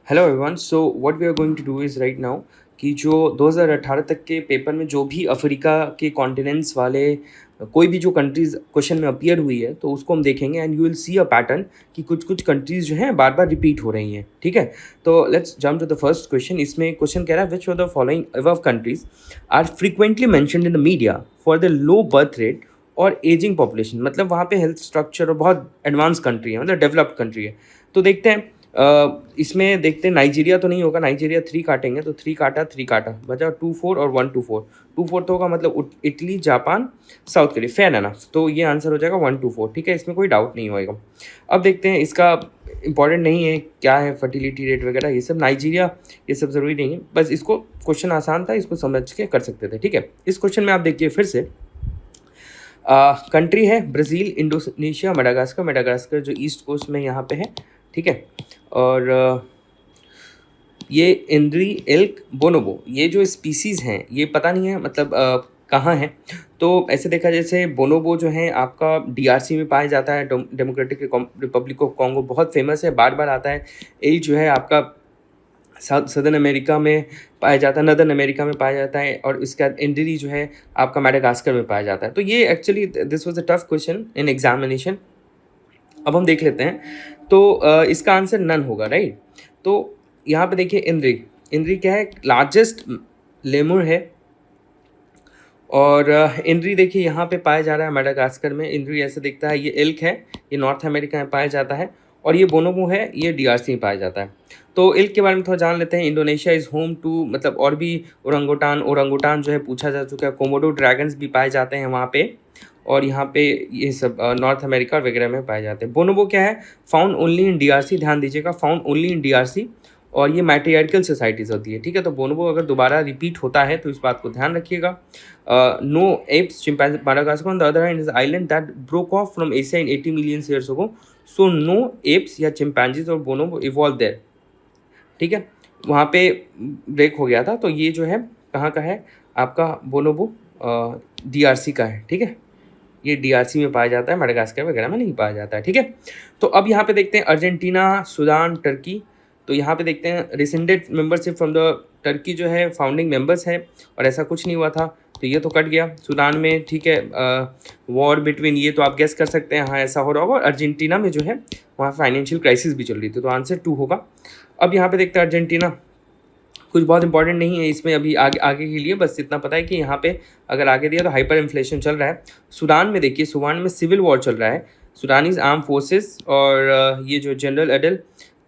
Hello everyone. So what we are going to do is right now कि जो 2018 तक के पेपर में जो भी अफ्रीका के कॉन्टिनेंट्स वाले कोई भी जो कंट्रीज़ क्वेश्चन में अपीयर हुई है तो उसको हम देखेंगे and you will see a pattern कि कुछ कंट्रीज़ जो हैं बार-बार रिपीट हो रही हैं, ठीक है? तो let's jump to the first question. इसमें क्वेश्चन कह रहा है which of the following above countries are frequently mentioned in the media for the low birth rate और एजिंग पॉपुलेशन। मतलब वहाँ पे हेल्थ स्ट्रक्चर और बहुत एडवांस कंट्री है, मतलब डेवलप्ड कंट्री है। तो देखते हैं इसमें देखते हैं नाइजीरिया तो नहीं होगा, नाइजीरिया 3 काटेंगे तो 3 काटा बचा 2 4 और 1 2 4। 2 4 तो होगा मतलब Italy, Japan, south Korea, fair enough. तो ये आंसर हो जाएगा 1 2 4, ठीक है? इसमें कोई डाउट नहीं होएगा। अब देखते हैं, इसका इंपॉर्टेंट नहीं है क्या है फर्टिलिटी रेट वगैरह ये सब, नाइजीरिया ये सब ज़रूरी नहीं है, बस इसको क्वेश्चन आसान था, इसको समझ के कर सकते थे, ठीक है? इस क्वेश्चन में आप देखिए फिर से कंट्री है ब्राज़ील, इंडोनेशिया, मेडागास्कर। मेडागास्कर जो ईस्ट कोस्ट में यहाँ पे है, ठीक है? और ये इंद्री, एल्क, बोनोबो, ये जो स्पीसीज़ हैं ये पता नहीं है मतलब कहाँ हैं। तो ऐसे देखा जैसे बोनोबो जो है आपका डीआरसी में पाया जाता है, डेमोक्रेटिक रिपब्लिक ऑफ कॉन्गो, बहुत फेमस है, बार-बार आता है। एल जो है आपका सदर्न अमेरिका में पाया जाता है, नदर्न अमेरिका में पाया जाता है, और इसके बाद इंडरी जो है आपका मेडागास्कर में पाया जाता है। तो ये actually this was a tough question in examination. अब हम देख लेते हैं। तो इसका आंसर नन होगा, राइट? तो यहाँ पे देखिए इंद्री, इंद्री क्या है? लार्जेस्ट लेमुर है। और इंद्री देखिए यहाँ पे पाया जा रहा है मेडागास्कर में। इंद्री ऐसे दिखता है, ये एल्क है, ये नॉर्थ अमेरिका में पाया जाता है, और ये बोनोबो है, ये डीआरसी में पाया जाता है। तो एल्क के बारे में थोड़ा जान लेते हैं। इंडोनेशिया इज़ होम टू, मतलब और भी ओरंगुटान, ओरंगुटान जो है पूछा जा चुका है। कोमोडो ड्रैगन्स भी पाए जाते हैं वहाँ पे, और यहाँ पे ये सब नॉर्थ अमेरिका वगैरह में पाए जाते हैं। बोनोबो क्या है? फाउंड ओनली इन डीआरसी, ध्यान दीजिएगा, फाउंड ओनली इन डीआरसी, और ये मैट्रियार्कल सोसाइटीज़ होती है, ठीक है? तो बोनोबो अगर दोबारा रिपीट होता है तो इस बात को ध्यान रखिएगा। No apes, chimpanzee, Madagascar on the other hand is island that broke off from Asia in 80 million years ago, so no apes या चिंपैंजीज और बोनोबो इवॉल्व देयर, ठीक है? वहाँ पे ब्रेक हो गया था। तो ये जो है कहाँ का है आपका बोनोबो? डीआरसी का है, ठीक है? ये डीआरसी में पाया जाता है, मेडागास्कर वगैरह में नहीं पाया जाता है, ठीक है? तो अब यहाँ पे देखते हैं अर्जेंटीना, सूडान, टर्की। तो यहाँ पे देखते हैं रिसेंडेड मेंबरशिप फ्रॉम द टर्की जो है फाउंडिंग मेंबर्स है, और ऐसा कुछ नहीं हुआ था, तो ये तो कट गया। सूडान में ठीक है, वॉर बिटवीन, ये तो आप गेस कर सकते हैं, हाँ ऐसा हो रहा होगा। और अर्जेंटीना में जो है वहाँ फाइनेंशियल क्राइसिस भी चल रही थी, तो आंसर 2 होगा। अब यहाँ पे देखते हैं अर्जेंटीना, कुछ बहुत इंपॉर्टेंट नहीं है इसमें अभी, आगे आगे के लिए बस इतना पता है कि यहाँ पे अगर आगे दिया तो हाइपर इन्फ्लेशन चल रहा है। सूडान में देखिए, सूडान में सिविल वॉर चल रहा है। सूडानीज आर्म फोर्सेस और ये जो जनरल एडल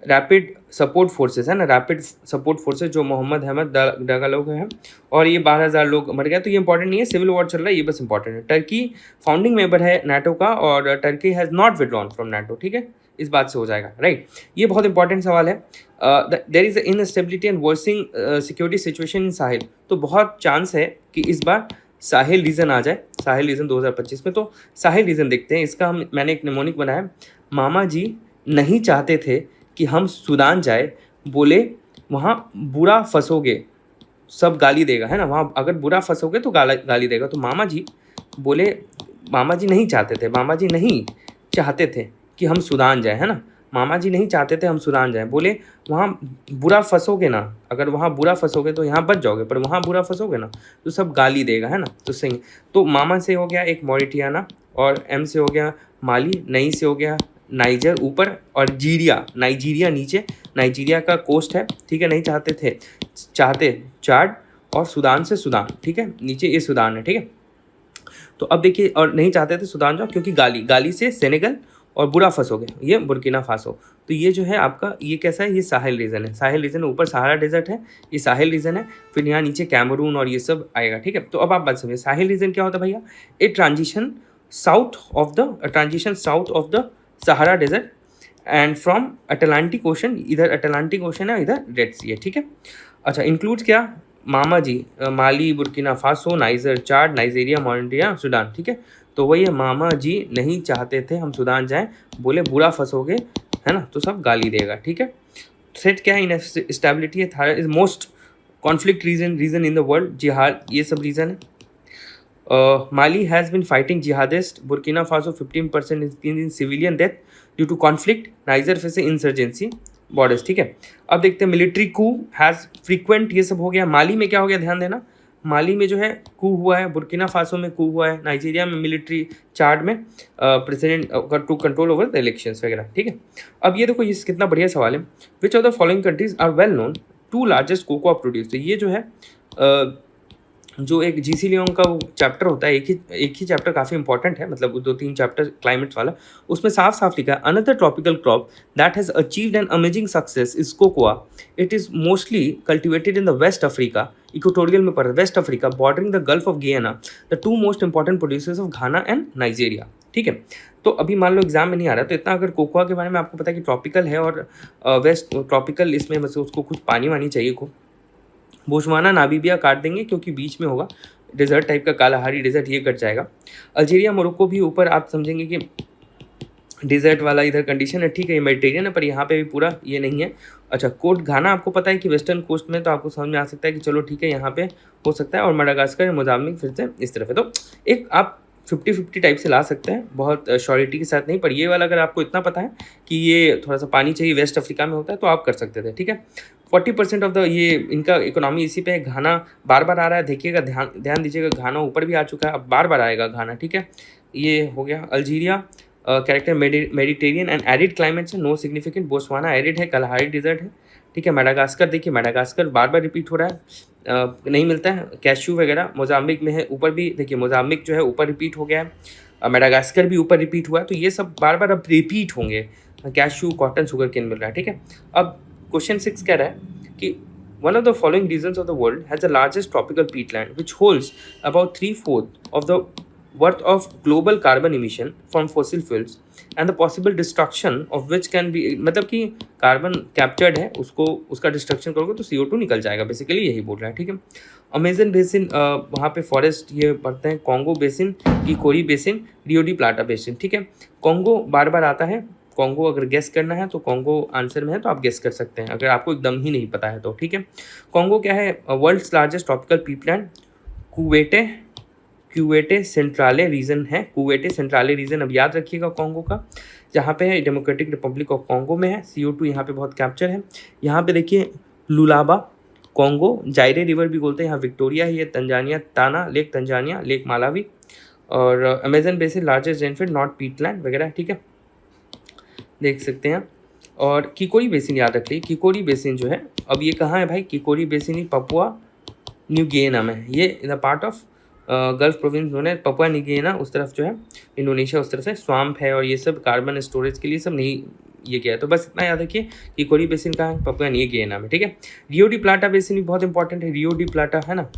रैपिड सपोर्ट फोर्सेस है ना, रैपिड सपोर्ट फोर्सेस जो मोहम्मद अहमद डगालो हैं, और ये 12,000 लोग मर गए। तो ये इंपॉर्टेंट नहीं है, सिविल वॉर चल रहा है, ये बस इंपॉर्टेंट है। टर्की फाउंडिंग मेंबर है नाटो का, और Turkey has not withdrawn from NATO, ठीक है? इस बात से हो जाएगा, राइट? ये बहुत इंपॉर्टेंट सवाल है। There is instability and worsening security situation in Sahel. तो बहुत चांस है कि इस बार साहिल रीजन आ जाए, साहिल रीजन 2025 में। तो साहिल रीजन देखते हैं, इसका मैंने एक निमोनिक बनाया। मामा जी नहीं चाहते थे कि हम सूडान जाए, बोले वहाँ बुरा फंसोगे, सब गाली देगा, है ना? वहाँ अगर बुरा फंसोगे तो गाली देगा। तो मामा जी बोले, मामा जी नहीं चाहते थे, मामा जी नहीं चाहते थे कि हम सूडान जाए, है ना? मामा जी नहीं चाहते थे हम सूडान जाएँ, बोले वहाँ बुरा फंसोगे ना, अगर वहाँ बुरा फंसोगे तो यहाँ बच जाओगे, पर वहाँ बुरा फंसोगे ना तो सब गाली देगा, है ना? तो सही। तो मामा से हो गया एक मॉरिटियाना, और एम से हो गया माली, नई से हो गया नाइजर ऊपर, और जीरिया, नाइजीरिया नीचे, नाइजीरिया का कोस्ट है, ठीक है? नहीं चाहते थे, चाहते चाड, और सूडान से सूडान, ठीक है? नीचे ये सूडान है, ठीक है? तो अब देखिए, और नहीं चाहते थे सूडान जाओ क्योंकि गाली, गाली से सेनेगल, और बुरा फंसोगे ये बुर्किना फासो। तो ये जो है आपका, ये कैसा है? ये साहिल रीजन है, साहिल रीजन, ऊपर सहारा डेजर्ट है, ये साहिल रीजन है, फिर यहाँ नीचे कैमरून और ये सब आएगा, ठीक है? तो अब आप बात समझिए, साहिल रीजन क्या होता है भैया? A transition south of the Sahara desert and from Atlantic ocean, इधर अटलांटिक ओशन है, इधर रेड सी है, ठीक है? अच्छा, इंक्लूड्स क्या? मामा जी माली, बुर्किना फासो, नाइजर, चाड, नाइजीरिया, मॉरिटिया, सूडान, ठीक है? तो वही है, मामा जी नहीं चाहते थे हम सूडान जाएं, बोले बुरा फंसोगे, है ना? तो सब गाली देगा, ठीक है? थ्रेट क्या है? इनस्टेबिलिटी है। थारा is most conflict region in the world, जिहाद, ये सब रीज़न है। Mali has been fighting jihadists. Burkina Faso 15% is in civilian death due to conflict. Niger face insurgency. Borders, ठीक है। अब देखते हैं मिलिट्री कू हैज़ फ्रीक्वेंट, ये सब हो गया। माली में क्या हो गया, ध्यान देना, माली में जो है कू हुआ है, बुर्किना फासो में कू हुआ है, नाइजीरिया में मिलिट्री चार्ज में president to control over the elections वगैरह, ठीक है। अब ये देखो, ये कितना बढ़िया सवाल है। Which of the following countries are well known to largest cocoa producer. ये जो है जो एक जीसी लियोंग का वो चैप्टर होता है, एक ही चैप्टर काफ़ी इंपॉर्टेंट है, मतलब 2-3 चैप्टर क्लाइमेट वाला, उसमें साफ साफ लिखा है another tropical crop that has achieved an amazing success is cocoa. It is mostly cultivated in the west Africa, equatorial में पड़ रहा है, west Africa bordering the gulf of Guinea, the two most important producers of Ghana and Nigeria, ठीक है। तो अभी मान लो exam में नहीं आ रहा, तो इतना अगर कोकोआ के बारे में आपको पता है कि ट्रॉपिकल है और वेस्ट ट्रॉपिकल, इसमें मतलब उसको कुछ पानी वानी चाहिए को। बोत्सवाना नामीबिया काट देंगे क्योंकि बीच में होगा, डेजर्ट टाइप का कालाहारी डेजर्ट, ये कट जाएगा। अल्जीरिया मोरक्को भी ऊपर आप समझेंगे कि डेजर्ट वाला इधर कंडीशन है, ठीक है, ये मेडिटेरियन है, पर यहाँ पे भी पूरा ये नहीं है। अच्छा, कोट घाना आपको पता है कि वेस्टर्न कोस्ट में, तो आपको समझ में आ सकता है कि चलो ठीक है, यहाँ पे हो सकता है, और मडागास्कर मोजाम्बिक फिर से इस तरफ है। तो एक आप 50-50 टाइप से ला सकते हैं, बहुत श्योरिटी के साथ नहीं, पर ये वाला अगर आपको इतना पता है कि ये थोड़ा सा पानी चाहिए, वेस्ट अफ्रीका में होता है, तो आप कर सकते थे, ठीक है। 40% ऑफ द ये इनका इकोनॉमी इसी पे है। घाना बार बार आ रहा है, देखिएगा, ध्यान दीजिएगा, घाना ऊपर भी आ चुका है, अब बार बार आएगा घाना, ठीक है। ये हो गया Algeria, character Mediterranean and arid climate से, नो सिग्निफिकेंट। बोत्सवाना एरिड है, कलहारी डिजर्ट है, ठीक है। मेडागास्कर देखिए, मेडागास्कर बार बार रिपीट हो रहा है, नहीं मिलता है। कैशू वगैरह मोजाम्बिक में है, ऊपर भी देखिए मोजाम्बिक जो है ऊपर रिपीट हो गया है, मेडागास्कर भी ऊपर रिपीट हुआ है, तो ये सब बार बार अब रिपीट होंगे। कैशू, कॉटन, शुगर केन मिल रहा है, ठीक है। अब क्वेश्चन 6 कह रहा है कि one of the following regions of the world has the largest tropical peatland which holds about 3/4 of the worth of global carbon emission from fossil fuels and the possible destruction of which can be, मतलब कि carbon captured है, उसको उसका destruction करोगे तो CO2 निकल जाएगा, basically यही बोल रहा है, ठीक है। अमेजन बेसिन, वहाँ पे फॉरेस्ट ये पढ़ते हैं, Congo basin, Kikori basin, Rio de Plata basin, ठीक है। कॉन्गो बार बार आता है, कॉन्गो अगर गेस करना है तो कॉन्गो आंसर में है, तो आप गेस कर सकते हैं अगर आपको एकदम ही नहीं पता है तो, ठीक है। कॉन्गो क्या है, world's largest tropical peatland, Cuvette Centrale region है, क्यूवेटे सेंट्राले रीजन, अब याद रखिएगा कॉन्गो का, जहाँ पे है डेमोक्रेटिक रिपब्लिक ऑफ कॉन्गो में है। CO2 यहाँ पे बहुत कैप्चर है। यहाँ पे देखिए लुलाबा, कॉन्गो, जायरे रिवर भी बोलते हैं, यहाँ विक्टोरिया है, ये तंजानिया, ताना लेक तंजानिया, लेक मालावी, और Amazon basin largest Renfield, north Peatland वगैरह, ठीक है, देख सकते हैं। और किकोरी बेसिन याद रखिए, किकोरी बेसिन जो है, अब ये कहाँ है भाई, किकोरी बेसिन ही पपुआ न्यू गिनिया में है, ये in the part of gulf province में है, पपुआ न्यू गिनिया उस तरफ जो है, इंडोनेशिया उस तरफ से, स्वाम्प है, और ये सब कार्बन स्टोरेज के लिए सब नहीं ये किया है। तो बस इतना याद रखिए कि कोरी बेसिन कहाँ है, पपुआ न्यू गिनिया में, ठीक है। रियो डी प्लाटा बेसिन भी बहुत इंपॉर्टेंट है, रियो डी प्लाटा है ना,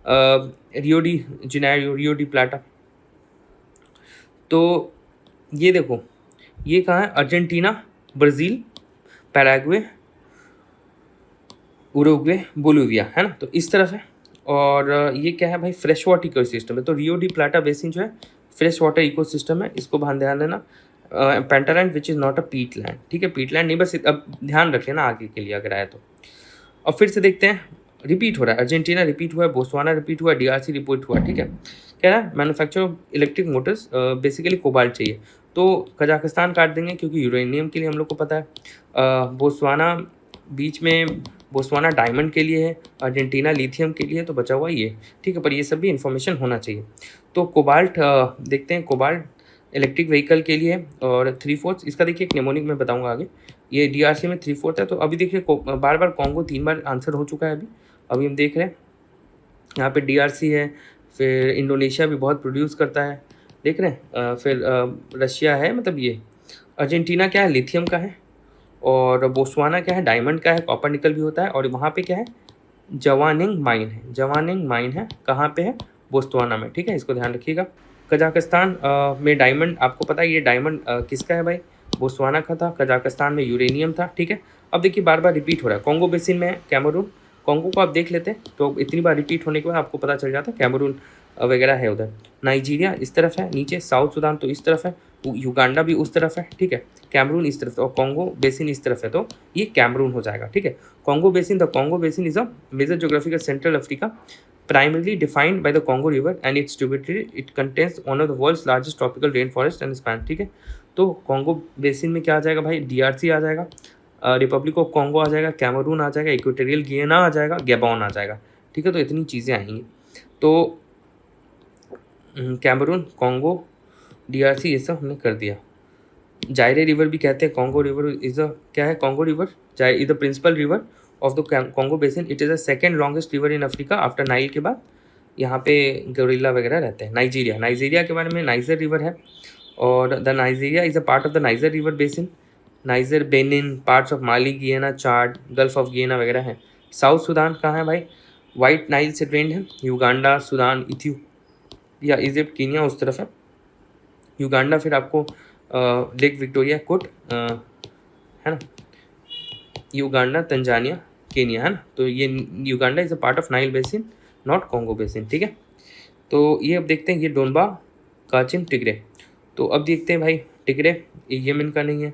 Rio de Janeiro, Rio de Plata. तो ये देखो, ये कहाँ है, Argentina, Brazil, Paraguay, Uruguay, Bolivia, है ना, तो इस तरफ है। और ये क्या है भाई, फ्रेश वाटर इकोसिस्टम है, तो रियो डी प्लाटा बेसिन जो है फ्रेश वाटर इकोसिस्टम है, इसको ध्यान देना। Pantanal which is not a peatland, ठीक है, पीटलैंड नहीं, बस अब ध्यान रख लेना आगे के लिए अगर आए तो। और फिर से देखते हैं, रिपीट हो रहा है, अर्जेंटीना रिपीट हुआ है, बोत्सवाना रिपीट हुआ है, DRC रिपीट हुआ, ठीक है। कह रहा है manufacture of electric Motors, basically cobalt चाहिए, तो कजाकिस्तान काट देंगे क्योंकि यूरेनियम के लिए हम लोग को पता है। बोत्सवाना बीच में, बोत्सवाना डायमंड के लिए है, अर्जेंटीना लिथियम के लिए, तो बचा हुआ ये, ठीक है, पर ये सब भी इन्फॉर्मेशन होना चाहिए। तो कोबाल्ट देखते हैं, कोबाल्ट इलेक्ट्रिक व्हीकल के लिए, और 3/4 इसका देखिए एक निमोनिक में बताऊंगा आगे, ये DRC में 3/4 है। तो अभी देखिए बार बार कॉन्गो 3 बार आंसर हो चुका है, अभी हम देख रहे हैं यहाँ पे DRC है, फिर इंडोनेशिया भी बहुत प्रोड्यूस करता है, देख रहे हैं, फिर रशिया है, मतलब ये अर्जेंटीना क्या है, लिथियम का है, और बोत्सवाना क्या है, डायमंड का है, कॉपर निकल भी होता है, और वहाँ पे क्या है, जवानिंग माइन है, जवानिंग माइन है, कहाँ पे है, बोत्सवाना में, ठीक है, इसको ध्यान रखिएगा। कजाकिस्तान में डायमंड, आपको पता है ये डायमंड किसका है भाई, बोत्सवाना का था, कजाकिस्तान में यूरेनियम था, ठीक है। अब देखिए बार बार रिपीट हो रहा है, कॉन्गो बेसिन में है कैमरून, कॉन्गो को आप देख लेते हैं तो इतनी बार रिपीट होने के बाद आपको पता चल जाता है, कैमरून वगैरह है उधर। नाइजीरिया इस तरफ है नीचे, साउथ सुडान तो इस तरफ है, युगांडा भी उस तरफ है, ठीक है, कैमरून इस तरफ, और कॉन्गो बेसिन इस तरफ है, तो ये कैमरून हो जाएगा, ठीक है। Congo basin, the Congo basin is a major geographical central Africa, primarily defined by the Congo River and its tributary. It contains one of the world's largest tropical rainforest and span, ठीक है। तो Congo basin में क्या आ जाएगा भाई, DRC आ जाएगा, Republic of Congo आ जाएगा, Cameroon आ जाएगा, इक्वेटोरियल गियाना आ जाएगा, गैबॉन आ जाएगा। ठीक है, तो इतनी चीज़ें आएंगी। तो कैमरून, कॉन्गो, DRC ये सब हमने कर दिया। जायरे रिवर भी कहते हैं, कॉन्गो रिवर इज़ अ क्या है, Congo river is the principal river of the Congo basin. It is the second longest river in Africa after Nile के बाद। यहाँ पे गोरिल्ला वगैरह रहते हैं। नाइजीरिया के बारे में नाइजर रिवर है, और the Nigeria is a part of the Niger river basin. Niger, Benin, parts of Mali, Guinea, Chad, gulf of गियाना वगैरह है। साउथ सूडान कहाँ है भाई, वाइट नाइल से ड्रेन्ड है। Uganda, Sudan, Ethiopia, Egypt, Kenya उस तरफ है। युगांडा फिर आपको लेक विक्टोरिया कोट है ना, युगांडा, तंजानिया, केनिया है ना। तो ये Uganda is a part of Nile basin, not Congo basin. ठीक है, तो ये अब देखते हैं, ये डोनबा, काचिन, टिग्रे। तो अब देखते हैं भाई, टिग्रे यमन का नहीं है,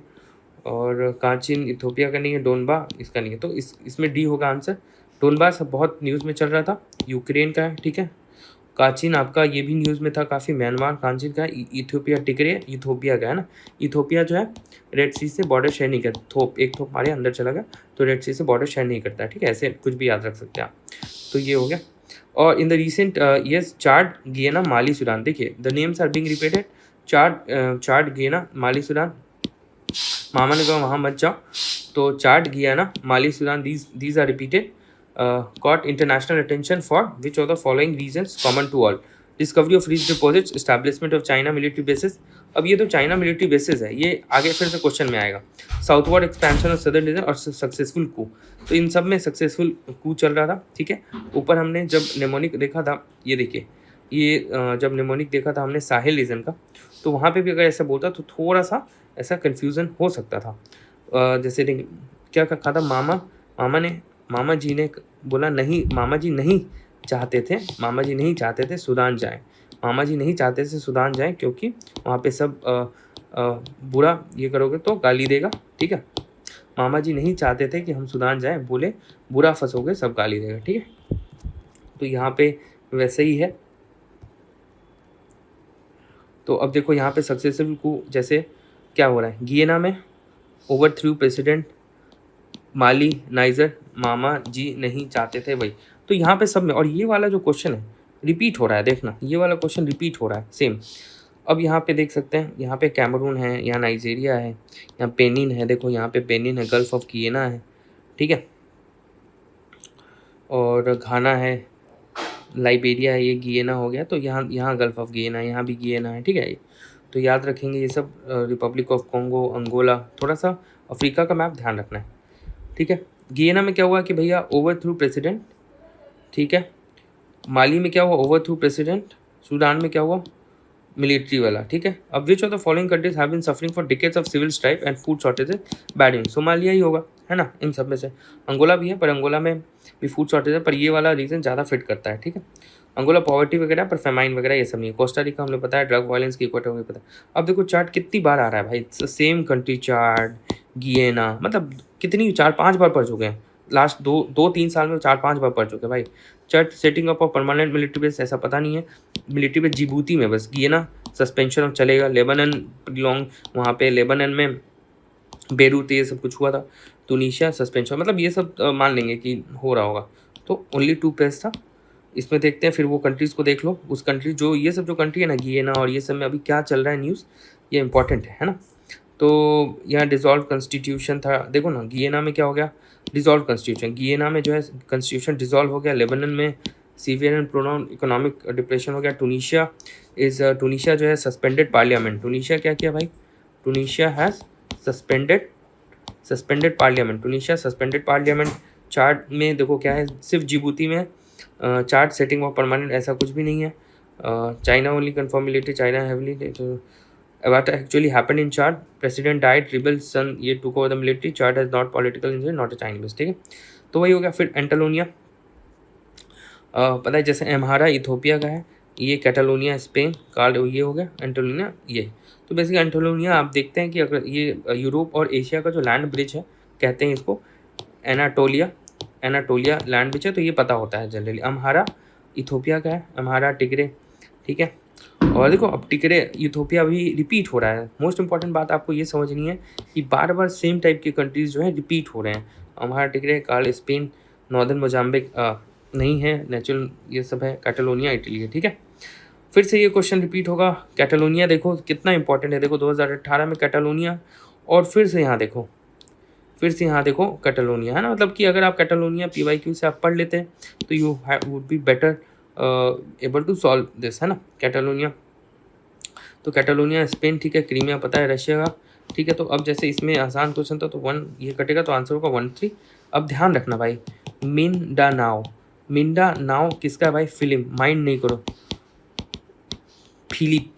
और काचिन इथोपिया का नहीं है, डोनबा इसका नहीं है, तो इसमें डी होगा आंसर। डोनबा सब बहुत न्यूज़ में चल रहा था, यूक्रेन का है। ठीक है, काचिन आपका ये भी न्यूज़ में था काफ़ी, म्यांमार, काचिन का। इथोपिया, टिग्रे इथोपिया का है ना। इथोपिया जो है रेड सी से बॉर्डर शेयर नहीं करता, एक थोप मारे अंदर चला गया, तो रेड सी से बॉर्डर शेयर नहीं करता। ठीक है, ऐसे कुछ भी याद रख सकते हैं आप। तो ये हो गया। और in the recent years, Chad, Guinea, Mali, Sudan, देखिए the names are being repeated. Chad, Guinea, Mali, Sudan. मामा ने कहा वहाँ मत जाओ, तो चाड, Guinea, Mali, Sudan, these are repeated, caught international attention for which of the following reasons common to all? Discovery of rich deposits, establishment of China military bases। अब ये तो China military bases है, ये आगे फिर से क्वेश्चन में आएगा। Southward expansion of southern reason और सक्सेसफुल कू, तो इन सब में सक्सेसफुल कू चल रहा था। ठीक है, ऊपर हमने जब नेमोनिक देखा था, ये देखिए, ये जब नेमोनिक देखा था हमने साहिल रीजन का, तो वहाँ पे भी अगर ऐसा बोलता तो थोड़ा सा ऐसा कन्फ्यूज़न हो सकता था। जैसे क्या कहा था, मामा जी ने बोला नहीं, मामा जी नहीं चाहते थे सूडान जाएं। मामा जी नहीं चाहते थे सूडान जाएं क्योंकि वहाँ पे सब बुरा ये करोगे तो गाली देगा। ठीक है, मामा जी नहीं चाहते थे कि हम सूडान जाएं, बोले बुरा फंसोगे सब गाली देगा। ठीक है, तो यहाँ पे वैसे ही है। तो अब देखो यहाँ पे सक्सेसफुल को जैसे क्या हो रहा है, गियाना में ओवरथ्रू प्रेसिडेंट, माली, नाइजर, मामा जी नहीं चाहते थे वही। तो यहाँ पे सब में, और ये वाला जो क्वेश्चन है रिपीट हो रहा है, देखना ये वाला क्वेश्चन रिपीट हो रहा है सेम। अब यहाँ पे देख सकते हैं, यहाँ पे कैमरून है, यहाँ नाइजीरिया है, यहाँ बेनिन है, देखो यहाँ पे बेनिन है, गल्फ ऑफ गियाना है। ठीक है, और घाना है, लाइबेरिया है, ये गियाना हो गया। तो यहाँ गल्फ ऑफ गियाना है, यहाँ भी गियाना है। ठीक है, तो याद रखेंगे ये सब। रिपब्लिक ऑफ कॉन्गो, अंगोला, थोड़ा सा अफ्रीका का मैप ध्यान रखना है। ठीक है, गियाना में क्या हुआ कि भैया ओवरथ्रू प्रेसिडेंट। ठीक है, माली में क्या हुआ, ओवरथ्रू प्रेसिडेंट। सूडान में क्या हुआ, मिलिट्री वाला। ठीक है, अब which of the following countries have been suffering for decades of civil strife and food shortages bad in. Somalia ही होगा, है ना, इन सब में से। अंगोला भी है, पर अंगोला में भी फूड शॉर्टेज है, पर ये वाला रीजन ज़्यादा फिट करता है। ठीक है, अंगोला पॉवर्टी वगैरह, पर फेमाइन वगैरह ये सब नहीं है। कोस्टा रिका हमने बताया, ड्रग वायलेंस की इक्वेटर हमें पता है। अब देखो चार्ट कितनी बार आ रहा है भाई, सेम कंट्री चार्ट, गियाना, मतलब कितनी 4-5 बार पढ़ चुके हैं लास्ट 2-3 साल में, 4-5 बार पढ़ चुके हैं भाई। Chart setting up of permanent military base ऐसा पता नहीं है। मिलिट्री बेस जिबूती में बस, गियाना सस्पेंशन चलेगा। लेबनन लॉन्ग, वहाँ पे लेबनन में बेरूत ये सब कुछ हुआ था। तुनीशिया सस्पेंशन, मतलब ये सब मान लेंगे कि हो रहा होगा। तो ओनली 2 पेज था इसमें। देखते हैं फिर वो कंट्रीज़ को देख लो, उस कंट्री जो ये सब जो कंट्री है ना, गियाना और ये सब में अभी क्या चल रहा है न्यूज़, ये इंपॉर्टेंट है ना। तो यहाँ डिसॉल्व कॉन्स्टिट्यूशन था, देखो ना गियाना में क्या हो गया, डिसॉल्व कॉन्स्टिट्यूशन। गियाना में जो है कॉन्स्टिट्यूशन डिसॉल्व हो गया। लेबनन में severe and pronoun economic depression हो गया। टूनिशिया जो है सस्पेंडेड पार्लियामेंट। टूनिशिया क्या किया भाई, Tunisia has suspended parliament. Tunisia suspended parliament. Chart में देखो क्या है, सिर्फ जिबूती में चार्ट सेटिंग ऑफ परमानेंट ऐसा कुछ भी नहीं है। China only confirm military, China heavily. What actually happened in Chad? President died, rebels son ये took over the military. Chad has not political injury, not a Chinese। ठीक है, तो वही हो गया। फिर एंटालोनिया, पता है जैसे एम्हारा इथोपिया का है, ये कैटालोनिया स्पेन, कार्ड ये हो गया एंटालोनिया ये। तो बेसिकली एंटालोनिया आप देखते हैं कि अगर ये यूरोप और एशिया का जो लैंड ब्रिज है, कहते हैं इसको एनाटोलिया लैंड ब्रिज है, तो ये पता होता है जनरली। अम्हारा इथोपिया का है, अम्हारा टिग्रे। ठीक है, और देखो अब टिग्रे इथियोपिया भी रिपीट हो रहा है। मोस्ट इंपॉर्टेंट बात आपको ये समझनी है कि बार-बार सेम टाइप के कंट्रीज़ जो हैं रिपीट हो रहे हैं। अम्हारा, टिग्रे, काल, स्पेन, नॉर्दर्न मोजाम्बिक नहीं है, नेचुरल ये सब है, कैटालोनिया इटली है, ठीक है। फिर से ये क्वेश्चन रिपीट होगा। कैटालोनिया देखो कितना इंपॉर्टेंट है, देखो 2018 में कैटालोनिया, और फिर से यहाँ देखो, कैटालोनिया है ना, मतलब कि अगर आप कैटालोनिया PYQ से आप पढ़ लेते हैं तो you would be better able to solve this, है ना। कैटालोनिया, तो कैटालोनिया स्पेन, ठीक है। क्रीमिया पता है रशिया का, ठीक है। तो अब जैसे इसमें आसान क्वेश्चन था तो 1 ये कटेगा, तो आंसर होगा 1-3। अब ध्यान रखना भाई, मिंडानाओ किसका है भाई? फिलिप, माइंड नहीं करो, फिलिप,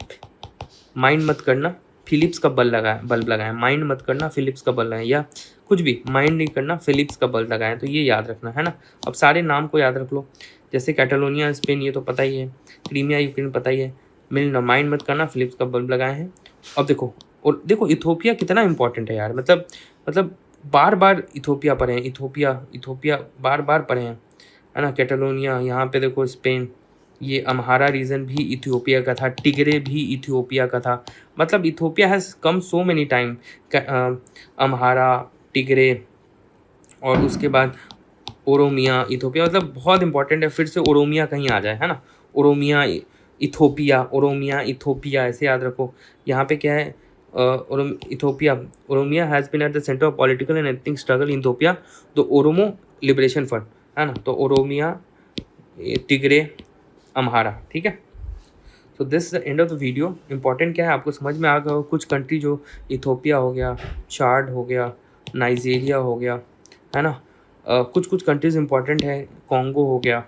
माइंड मत करना, फिलिप्स का बल्ब लगाएं, माइंड मत करना, फिलिप्स का बल्ब लगाएं, या कुछ भी माइंड नहीं करना, फिलिप्स का बल्ब लगाएं। तो ये याद रखना है ना। अब सारे नाम को याद रख लो, जैसे कैटालोनिया स्पेन ये तो पता ही है, क्रीमिया यूक्रेन पता ही है, मिलना माइंड मत करना, फिलिप्स का बल्ब लगाए हैं। अब देखो, और देखो इथियोपिया कितना इंपॉर्टेंट है यार, मतलब बार बार इथियोपिया पढ़े हैं, इथियोपिया बार बार पढ़े हैं, है ना। कैटालोनिया, यहाँ पे देखो स्पेन, ये अम्हारा रीजन भी इथियोपिया का था, टिग्रे भी इथियोपिया का था, मतलब Ethiopia has come so many time. Amhara, Tigray, और उसके बाद ओरोमिया, इथियोपिया, मतलब बहुत इंपॉर्टेंट है। फिर से ओरोमिया कहीं आ जाए, है ना, ओरोमिया इथियोपिया, ओरोमिया इथियोपिया, ऐसे याद रखो। यहाँ पे क्या है, Ethiopia, Oromia has been at the centre of political and ethnic struggle in Ethiopia, the Oromo liberation front, है ना। तो ओरोमिया, टिग्रे, अम्हारा, ठीक है। तो this the end of the video. Important क्या है आपको समझ में आ गया हो, कुछ कंट्री जो इथियोपिया हो गया, चाड हो गया, नाइजीरिया हो गया, है ना। कुछ कुछ कंट्रीज़ इंपॉर्टेंट है, कॉन्गो हो गया,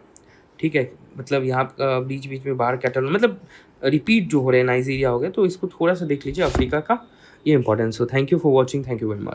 ठीक है। मतलब यहाँ बीच बीच में बाहर कैटल, मतलब रिपीट जो हो रहे हैं, नाइजीरिया हो गया, तो इसको थोड़ा सा देख लीजिए, अफ्रीका का ये इंपॉर्टेंस हो। Thank you for watching, thank you very much.